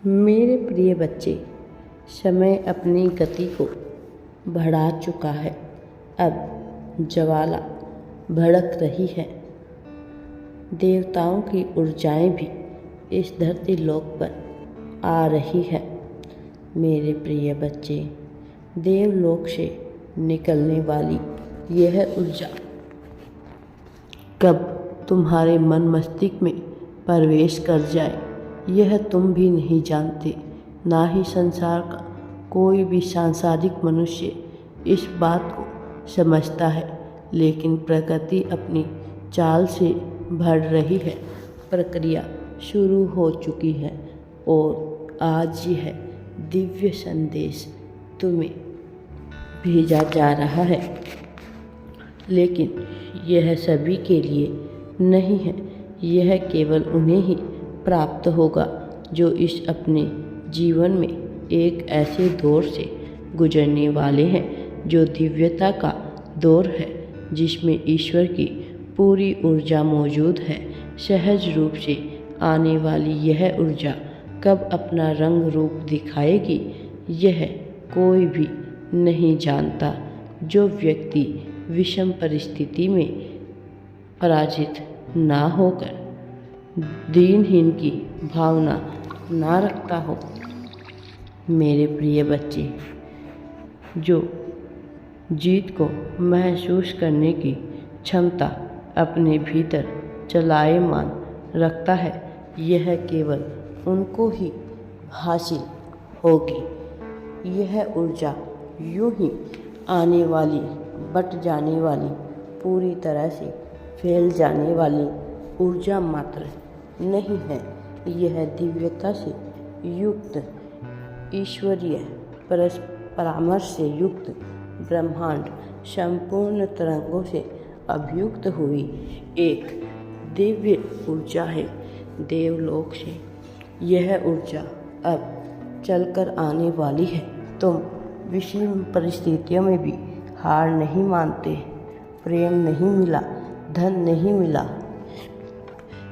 मेरे प्रिय बच्चे, समय अपनी गति को बढ़ा चुका है। अब ज्वाला भड़क रही है। देवताओं की ऊर्जाएं भी इस धरती लोक पर आ रही है। मेरे प्रिय बच्चे, देवलोक से निकलने वाली यह ऊर्जा कब तुम्हारे मन मस्तिष्क में प्रवेश कर जाए, यह तुम भी नहीं जानते। ना ही संसार का कोई भी सांसारिक मनुष्य इस बात को समझता है, लेकिन प्रकृति अपनी चाल से बढ़ रही है। प्रक्रिया शुरू हो चुकी है और आज यह दिव्य संदेश तुम्हें भेजा जा रहा है। लेकिन यह सभी के लिए नहीं है। यह केवल उन्हें ही प्राप्त होगा जो इस अपने जीवन में एक ऐसे दौर से गुजरने वाले हैं जो दिव्यता का दौर है, जिसमें ईश्वर की पूरी ऊर्जा मौजूद है। सहज रूप से आने वाली यह ऊर्जा कब अपना रंग रूप दिखाएगी, यह कोई भी नहीं जानता। जो व्यक्ति विषम परिस्थिति में पराजित ना होकर दीनहीन की भावना ना रखता हो, मेरे प्रिय बच्चे, जो जीत को महसूस करने की क्षमता अपने भीतर चलायमान रखता है, यह केवल उनको ही हासिल होगी। यह ऊर्जा यूं ही आने वाली, बट जाने वाली, पूरी तरह से फैल जाने वाली ऊर्जा मात्र नहीं है। यह दिव्यता से युक्त, ईश्वरीय परामर्श से युक्त, ब्रह्मांड संपूर्ण तरंगों से अभियुक्त हुई एक दिव्य ऊर्जा है। देवलोक से यह ऊर्जा अब चलकर आने वाली है। तुम विषम परिस्थितियों में भी हार नहीं मानते। प्रेम नहीं मिला, धन नहीं मिला,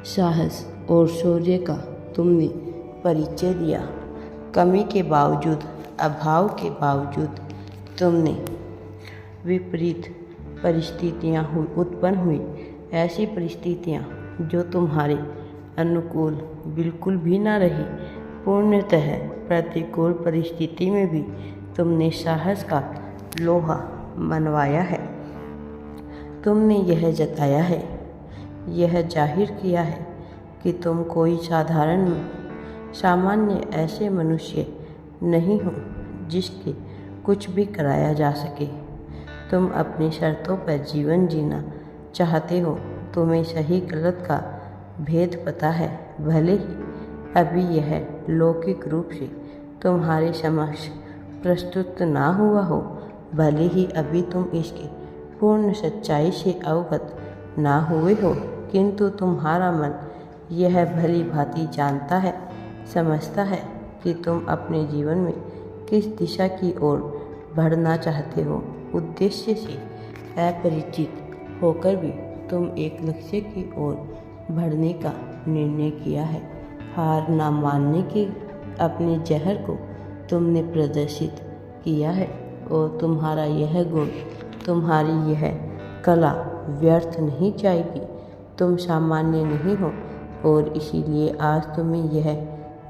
साहस और शौर्य का तुमने परिचय दिया। कमी के बावजूद, अभाव के बावजूद तुमने विपरीत परिस्थितियाँ उत्पन्न हुई, ऐसी परिस्थितियाँ जो तुम्हारे अनुकूल बिल्कुल भी ना रही। पूर्णतः प्रतिकूल परिस्थिति में भी तुमने साहस का लोहा मनवाया है। तुमने यह जताया है, यह जाहिर किया है कि तुम कोई सामान्य ऐसे मनुष्य नहीं हो जिसके कुछ भी कराया जा सके। तुम अपनी शर्तों पर जीवन जीना चाहते हो। तुम्हें सही गलत का भेद पता है, भले ही अभी यह लौकिक रूप से तुम्हारे समक्ष प्रस्तुत ना हुआ हो, भले ही अभी तुम इसके पूर्ण सच्चाई से अवगत ना हुए हो, किंतु तुम्हारा मन यह भली भांति जानता है, समझता है कि तुम अपने जीवन में किस दिशा की ओर बढ़ना चाहते हो। उद्देश्य से अपरिचित होकर भी तुम एक लक्ष्य की ओर बढ़ने का निर्णय किया है। हार ना मानने के अपने जहर को तुमने प्रदर्शित किया है और तुम्हारा यह गुण, तुम्हारी यह कला व्यर्थ नहीं जाएगी। तुम सामान्य नहीं हो और इसीलिए आज तुम्हें यह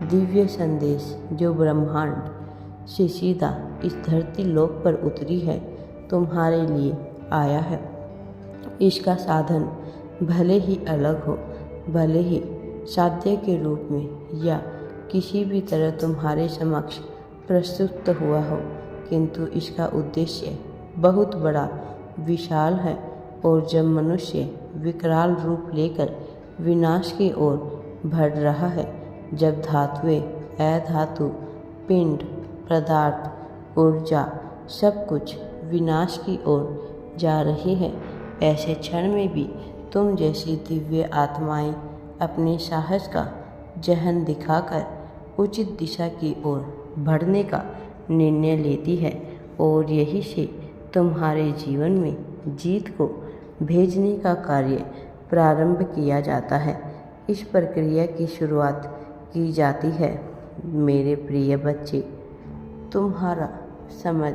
दिव्य संदेश जो ब्रह्मांड से सीधा इस धरती लोक पर उतरी है, तुम्हारे लिए आया है। इसका साधन भले ही अलग हो, भले ही साध्य के रूप में या किसी भी तरह तुम्हारे समक्ष प्रस्तुत हुआ हो, किंतु इसका उद्देश्य बहुत बड़ा, विशाल है। और जब मनुष्य विकराल रूप लेकर विनाश की ओर बढ़ रहा है, जब धातुएं, अधातु, पिंड, पदार्थ, ऊर्जा सब कुछ विनाश की ओर जा रही है, ऐसे क्षण में भी तुम जैसी दिव्य आत्माएं अपने साहस का जहन दिखाकर उचित दिशा की ओर बढ़ने का निर्णय लेती है और यही से तुम्हारे जीवन में जीत को भेजने का कार्य प्रारंभ किया जाता है। इस प्रक्रिया की शुरुआत की जाती है मेरे प्रिय बच्चे। तुम्हारा समझ,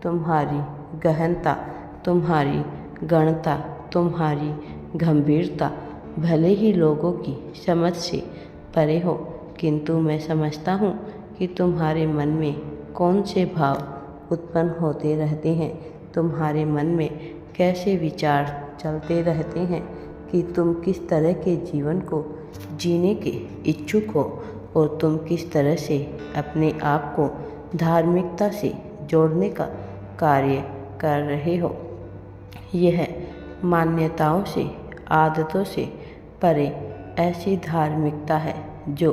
तुम्हारी गहनता, तुम्हारी गणता, तुम्हारी गंभीरता भले ही लोगों की समझ से परे हो, किंतु मैं समझता हूँ कि तुम्हारे मन में कौन से भाव उत्पन्न होते रहते हैं, तुम्हारे मन में कैसे विचार चलते रहते हैं कि तुम किस तरह के जीवन को जीने के इच्छुक हो और तुम किस तरह से अपने आप को धार्मिकता से जोड़ने का कार्य कर रहे हो। यह मान्यताओं से, आदतों से परे ऐसी धार्मिकता है जो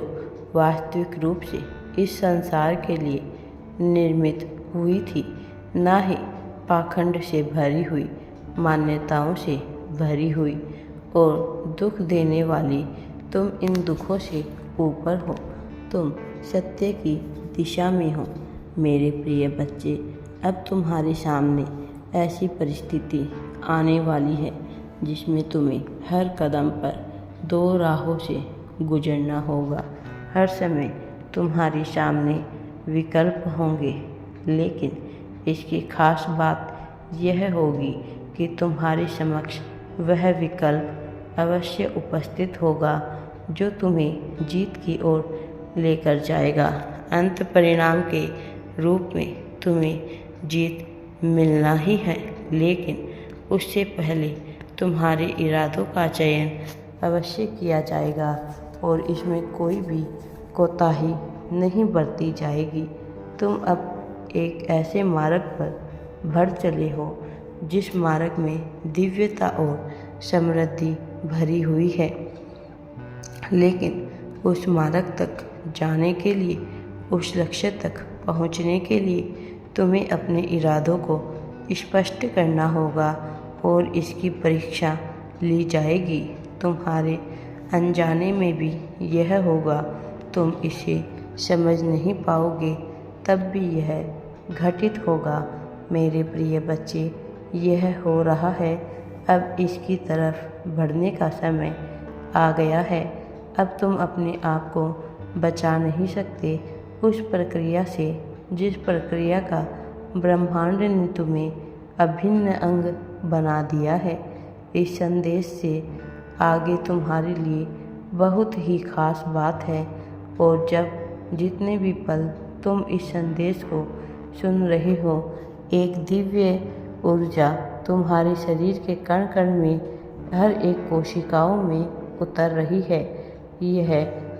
वास्तविक रूप से इस संसार के लिए निर्मित हुई थी, ना ही पाखंड से भरी हुई, मान्यताओं से भरी हुई और दुख देने वाली। तुम इन दुखों से ऊपर हो, तुम सत्य की दिशा में हो। मेरे प्रिय बच्चे, अब तुम्हारे सामने ऐसी परिस्थिति आने वाली है जिसमें तुम्हें हर कदम पर दो राहों से गुजरना होगा। हर समय तुम्हारे सामने विकल्प होंगे, लेकिन इसकी खास बात यह होगी कि तुम्हारे समक्ष वह विकल्प अवश्य उपस्थित होगा जो तुम्हें जीत की ओर लेकर जाएगा। अंत परिणाम के रूप में तुम्हें जीत मिलना ही है, लेकिन उससे पहले तुम्हारे इरादों का चयन अवश्य किया जाएगा और इसमें कोई भी कोताही नहीं बरती जाएगी। तुम अब एक ऐसे मार्ग पर बढ़ चले हो जिस मार्ग में दिव्यता और समृद्धि भरी हुई है, लेकिन उस मार्ग तक जाने के लिए, उस लक्ष्य तक पहुंचने के लिए तुम्हें अपने इरादों को स्पष्ट करना होगा और इसकी परीक्षा ली जाएगी। तुम्हारे अनजाने में भी यह होगा, तुम इसे समझ नहीं पाओगे, तब भी यह घटित होगा। मेरे प्रिय बच्चे, यह हो रहा है। अब इसकी तरफ बढ़ने का समय आ गया है। अब तुम अपने आप को बचा नहीं सकते उस प्रक्रिया से जिस प्रक्रिया का ब्रह्मांड ने तुम्हें अभिन्न अंग बना दिया है। इस संदेश से आगे तुम्हारे लिए बहुत ही खास बात है और जब जितने भी पल तुम इस संदेश को सुन रहे हो, एक दिव्य ऊर्जा तुम्हारे शरीर के कण कण में, हर एक कोशिकाओं में उतर रही है। यह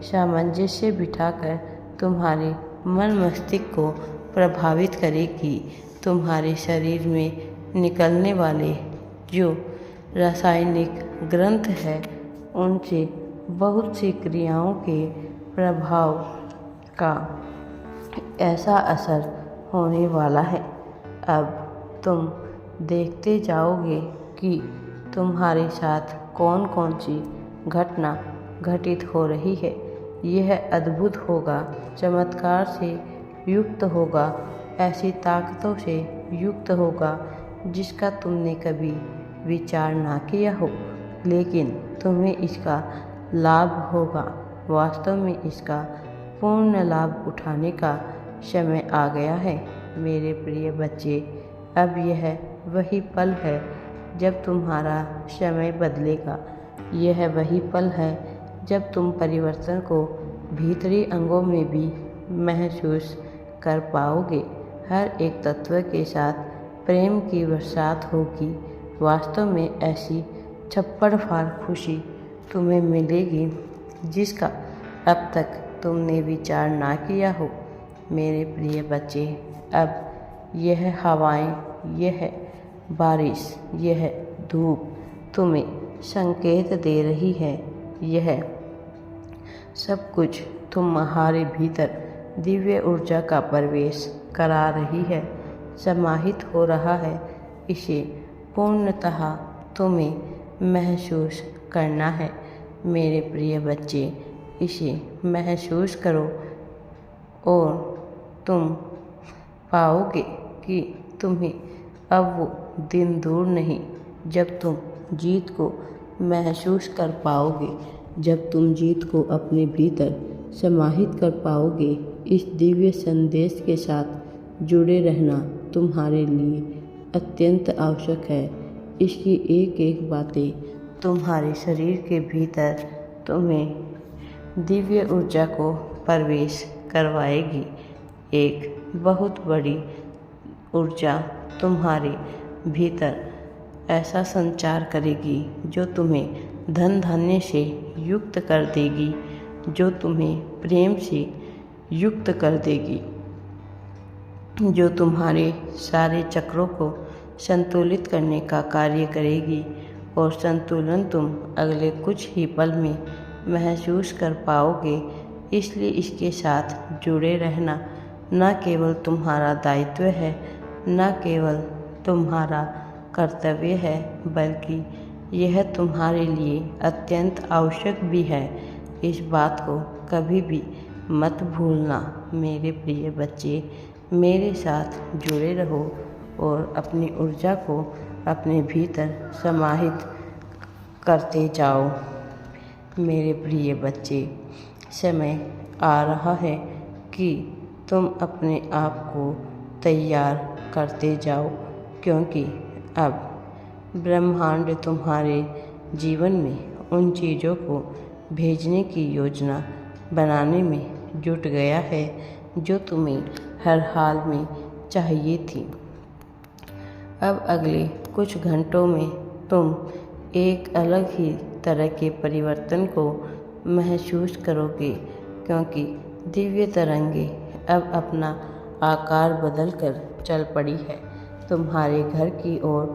सामंजस्य बिठाकर तुम्हारे मन मस्तिष्क को प्रभावित करेगी। तुम्हारे शरीर में निकलने वाले जो रासायनिक ग्रंथ है, उनसे बहुत सी क्रियाओं के प्रभाव का ऐसा असर होने वाला है। अब तुम देखते जाओगे कि तुम्हारे साथ कौन कौन सी घटना घटित हो रही है। यह अद्भुत होगा, चमत्कार से युक्त होगा, ऐसी ताकतों से युक्त होगा जिसका तुमने कभी विचार ना किया हो, लेकिन तुम्हें इसका लाभ होगा। वास्तव में इसका पूर्ण लाभ उठाने का समय आ गया है। मेरे प्रिय बच्चे, अब यह वही पल है जब तुम्हारा समय बदलेगा। यह वही पल है जब तुम परिवर्तन को भीतरी अंगों में भी महसूस कर पाओगे। हर एक तत्व के साथ प्रेम की बरसात होगी। वास्तव में ऐसी छप्पड़ फाड़ खुशी तुम्हें मिलेगी जिसका अब तक तुमने विचार ना किया हो। मेरे प्रिय बच्चे, अब यह हवाएं, यह बारिश, यह धूप तुम्हें संकेत दे रही है। यह सब कुछ तुम्हारे भीतर दिव्य ऊर्जा का प्रवेश करा रही है, समाहित हो रहा है। इसे पूर्णतः तुम्हें महसूस करना है। मेरे प्रिय बच्चे, इसे महसूस करो और तुम पाओगे कि तुम्हें अब वो दिन दूर नहीं जब तुम जीत को महसूस कर पाओगे, जब तुम जीत को अपने भीतर समाहित कर पाओगे। इस दिव्य संदेश के साथ जुड़े रहना तुम्हारे लिए अत्यंत आवश्यक है। इसकी एक एक बातें तुम्हारे शरीर के भीतर तुम्हें दिव्य ऊर्जा को प्रवेश करवाएगी। एक बहुत बड़ी ऊर्जा तुम्हारे भीतर ऐसा संचार करेगी जो तुम्हें धन धान्य से युक्त कर देगी, जो तुम्हें प्रेम से युक्त कर देगी, जो तुम्हारे सारे चक्रों को संतुलित करने का कार्य करेगी। और संतुलन तुम अगले कुछ ही पल में महसूस कर पाओगे। इसलिए इसके साथ जुड़े रहना न केवल तुम्हारा दायित्व है, न केवल तुम्हारा कर्तव्य है, बल्कि यह तुम्हारे लिए अत्यंत आवश्यक भी है। इस बात को कभी भी मत भूलना। मेरे प्रिय बच्चे, मेरे साथ जुड़े रहो और अपनी ऊर्जा को अपने भीतर समाहित करते जाओ। मेरे प्रिय बच्चे, समय आ रहा है कि तुम अपने आप को तैयार करते जाओ, क्योंकि अब ब्रह्मांड तुम्हारे जीवन में उन चीज़ों को भेजने की योजना बनाने में जुट गया है जो तुम्हें हर हाल में चाहिए थी। अब अगले कुछ घंटों में तुम एक अलग ही तरह के परिवर्तन को महसूस करोगे, क्योंकि दिव्य तरंगे अब अपना आकार बदलकर चल पड़ी है तुम्हारे घर की ओर,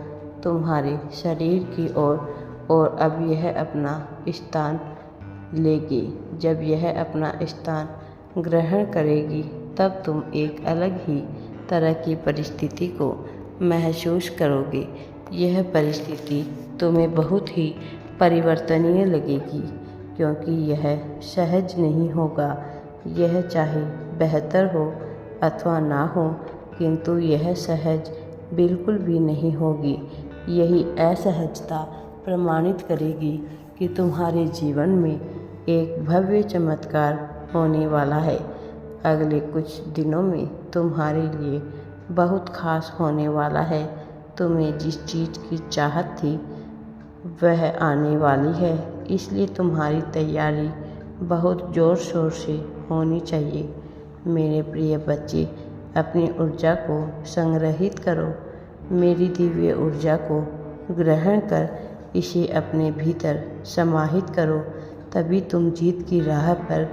तुम्हारे शरीर की ओर। और अब यह अपना स्थान लेगी। जब यह अपना स्थान ग्रहण करेगी, तब तुम एक अलग ही तरह की परिस्थिति को महसूस करोगे। यह परिस्थिति तुम्हें बहुत ही परिवर्तनीय लगेगी, क्योंकि यह सहज नहीं होगा। यह चाहे बेहतर हो अथवा ना हो, किंतु यह सहज बिल्कुल भी नहीं होगी। यही असहजता प्रमाणित करेगी कि तुम्हारे जीवन में एक भव्य चमत्कार होने वाला है। अगले कुछ दिनों में तुम्हारे लिए बहुत खास होने वाला है। तुम्हें जिस चीज़ की चाहत थी वह आने वाली है, इसलिए तुम्हारी तैयारी बहुत ज़ोर शोर से होनी चाहिए। मेरे प्रिय बच्चे, अपनी ऊर्जा को संग्रहित करो। मेरी दिव्य ऊर्जा को ग्रहण कर इसे अपने भीतर समाहित करो, तभी तुम जीत की राह पर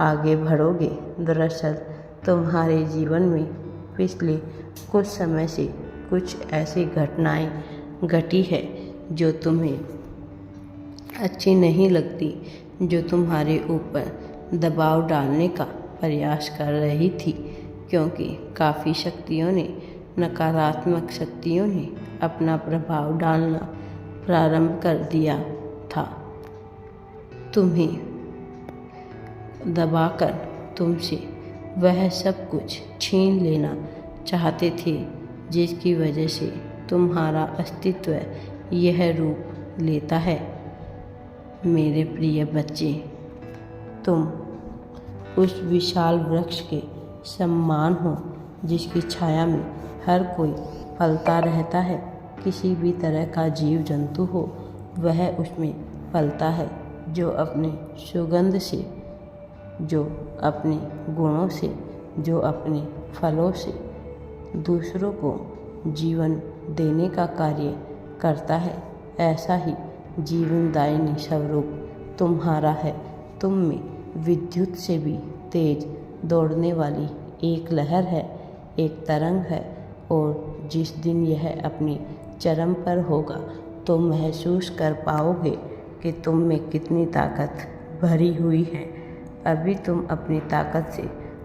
आगे बढ़ोगे। दरअसल तुम्हारे जीवन में पिछले कुछ समय से कुछ ऐसी घटनाएं घटी है जो तुम्हें अच्छी नहीं लगती, जो तुम्हारे ऊपर दबाव डालने का प्रयास कर रही थी, क्योंकि काफ़ी शक्तियों ने, नकारात्मक शक्तियों ने अपना प्रभाव डालना प्रारंभ कर दिया था। तुम्हें दबाकर तुमसे वह सब कुछ छीन लेना चाहते थे जिसकी वजह से तुम्हारा अस्तित्व यह रूप लेता है। मेरे प्रिय बच्चे, तुम उस विशाल वृक्ष के समान हो जिसकी छाया में हर कोई पलता रहता है। किसी भी तरह का जीव जंतु हो, वह उसमें पलता है, जो अपने सुगंध से, जो अपने गुणों से, जो अपने फलों से दूसरों को जीवन देने का कार्य करता है। ऐसा ही जीवनदायिनी स्वरूप तुम्हारा है। तुम में विद्युत से भी तेज दौड़ने वाली एक लहर है, एक तरंग है, और जिस दिन यह अपनी चरम पर होगा तो महसूस कर पाओगे कि तुम में कितनी ताकत भरी हुई है। अभी तुम अपनी ताकत से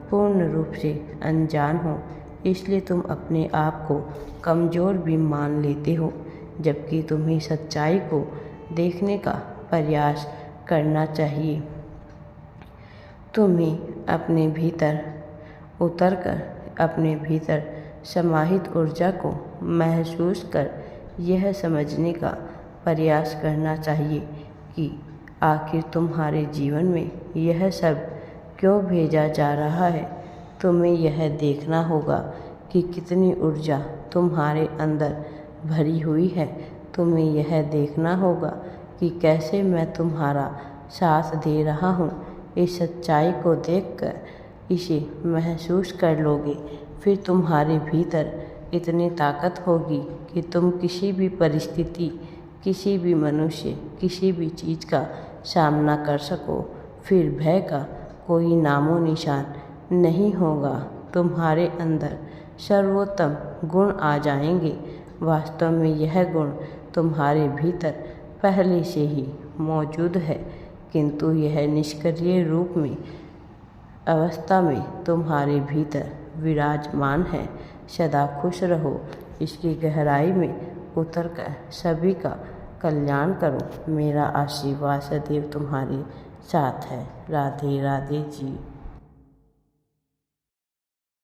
पूर्ण रूप से अनजान हो, इसलिए तुम अपने आप को कमज़ोर भी मान लेते हो, जबकि तुम्हें सच्चाई को देखने का प्रयास करना चाहिए। तुम्हें अपने भीतर उतरकर अपने भीतर समाहित ऊर्जा को महसूस कर यह समझने का प्रयास करना चाहिए कि आखिर तुम्हारे जीवन में यह सब क्यों भेजा जा रहा है। तुम्हें यह देखना होगा कि कितनी ऊर्जा तुम्हारे अंदर भरी हुई है। तुम्हें यह देखना होगा कि कैसे मैं तुम्हारा साथ दे रहा हूँ। इस सच्चाई को देखकर इसे महसूस कर लोगे, फिर तुम्हारे भीतर इतनी ताकत होगी कि तुम किसी भी परिस्थिति, किसी भी मनुष्य, किसी भी चीज़ का सामना कर सको। फिर भय का कोई नामो निशान नहीं होगा। तुम्हारे अंदर सर्वोत्तम गुण आ जाएंगे। वास्तव में यह गुण तुम्हारे भीतर पहले से ही मौजूद है, किंतु यह निष्क्रिय रूप में अवस्था में तुम्हारे भीतर विराजमान है। सदा खुश रहो। इसकी गहराई में उतरकर सभी का कल्याण करो। मेरा आशीर्वाद सदैव तुम्हारे साथ है। राधे राधे जी।